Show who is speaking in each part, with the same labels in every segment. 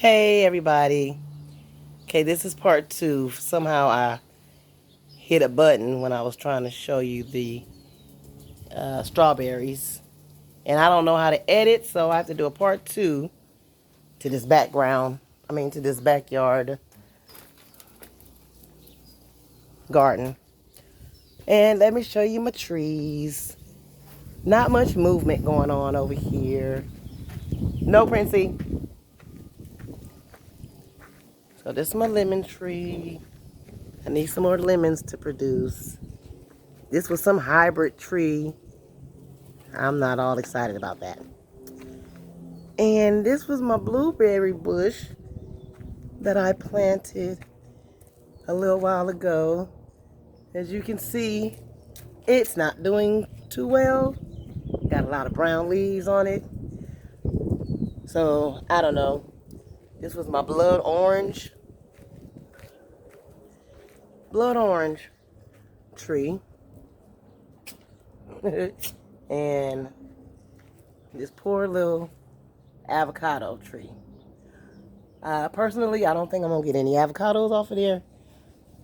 Speaker 1: Hey everybody. Okay, this is part two. Somehow I hit a button when I was trying to show you the strawberries. And I don't know how to edit, so I have to do a part two to this to this backyard garden. And let me show you my trees. Not much movement going on over here. No, Princey. So this is my lemon tree. I need some more lemons to produce. This was some hybrid tree. I'm not all excited about that. And this was my blueberry bush that I planted a little while ago. As you can see, it's not doing too well. Got a lot of brown leaves on it. So, I don't know. This was my blood orange tree. And this poor little avocado tree. Personally, I don't think I'm going to get any avocados off of there.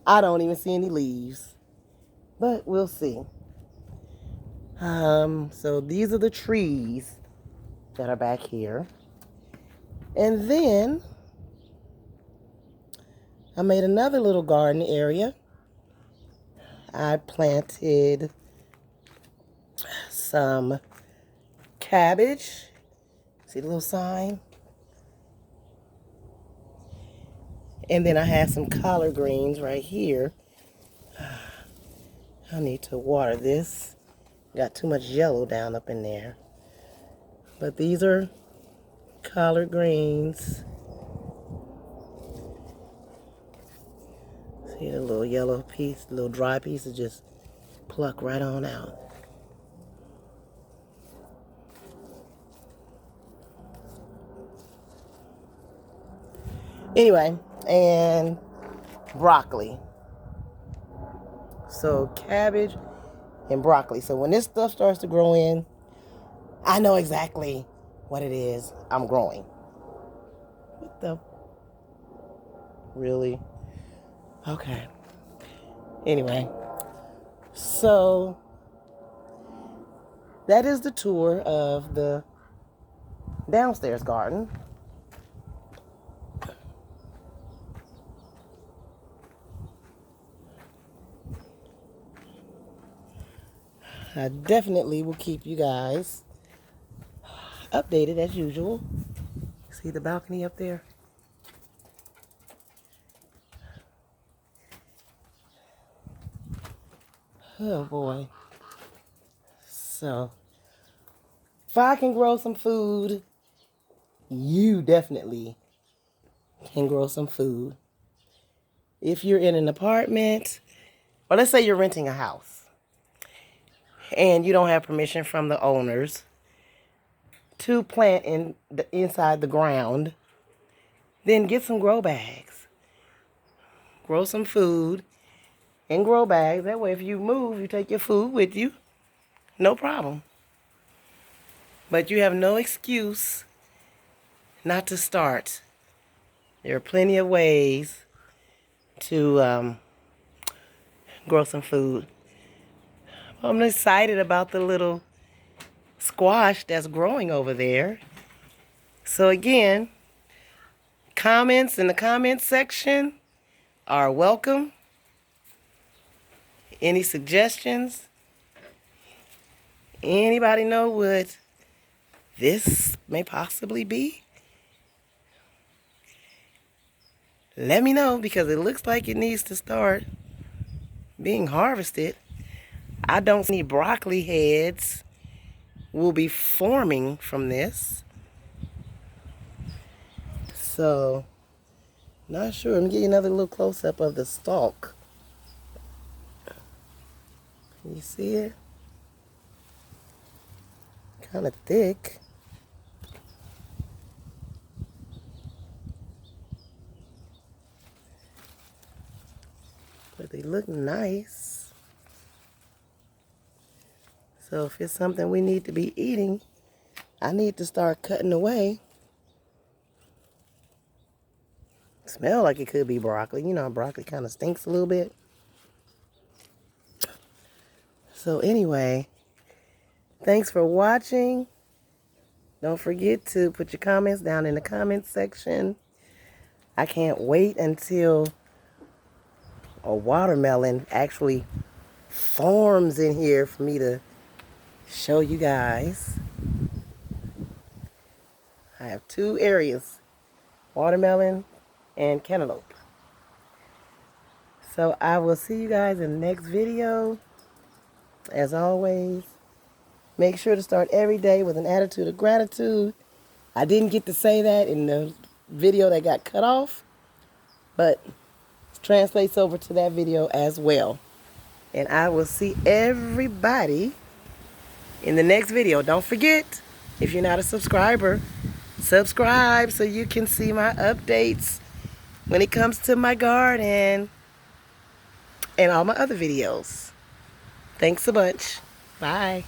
Speaker 1: I don't even see any leaves. But we'll see. So these are the trees that are back here. And then I made another little garden area. I planted some cabbage. See the little sign? And then I had some collard greens right here. I need to water this. Got too much yellow down up in there. But these are collard greens. See the little yellow piece, the little dry pieces just pluck right on out. Anyway, and broccoli. So cabbage and broccoli. So when this stuff starts to grow in, I know exactly what it is I'm growing. What the? Really? Okay. Anyway, so that is the tour of the downstairs garden. I definitely will keep you guys updated as usual. See the balcony up there? Oh boy. So, if I can grow some food, you definitely can grow some food. If you're in an apartment, or let's say you're renting a house, and you don't have permission from the owners to plant inside the ground, then get some grow bags. Grow some food in grow bags. That way if you move, you take your food with you. No problem. But you have no excuse not to start. There are plenty of ways to grow some food. I'm excited about the little squash that's growing over there. So again, comments in the comments section are welcome. Any suggestions? Anybody know what this may possibly be? Let me know, because it looks like it needs to start being harvested. I don't see any broccoli heads will be forming from this. So, not sure. Let me get you another little close-up of the stalk. Can you see it? Kind of thick. But they look nice. So if it's something we need to be eating, I need to start cutting away. Smell like it could be broccoli. You know, broccoli kind of stinks a little bit. So anyway, thanks for watching. Don't forget to put your comments down in the comments section. I can't wait until a watermelon actually forms in here for me to show you guys. I have 2 areas, watermelon and cantaloupe. So I will see you guys in the next video. As always, make sure to start every day with an attitude of gratitude. I didn't get to say that in the video that got cut off, but it translates over to that video as well. And I will see everybody in the next video. Don't forget, if you're not a subscriber, subscribe so you can see my updates when it comes to my garden and all my other videos. Thanks a bunch. Bye.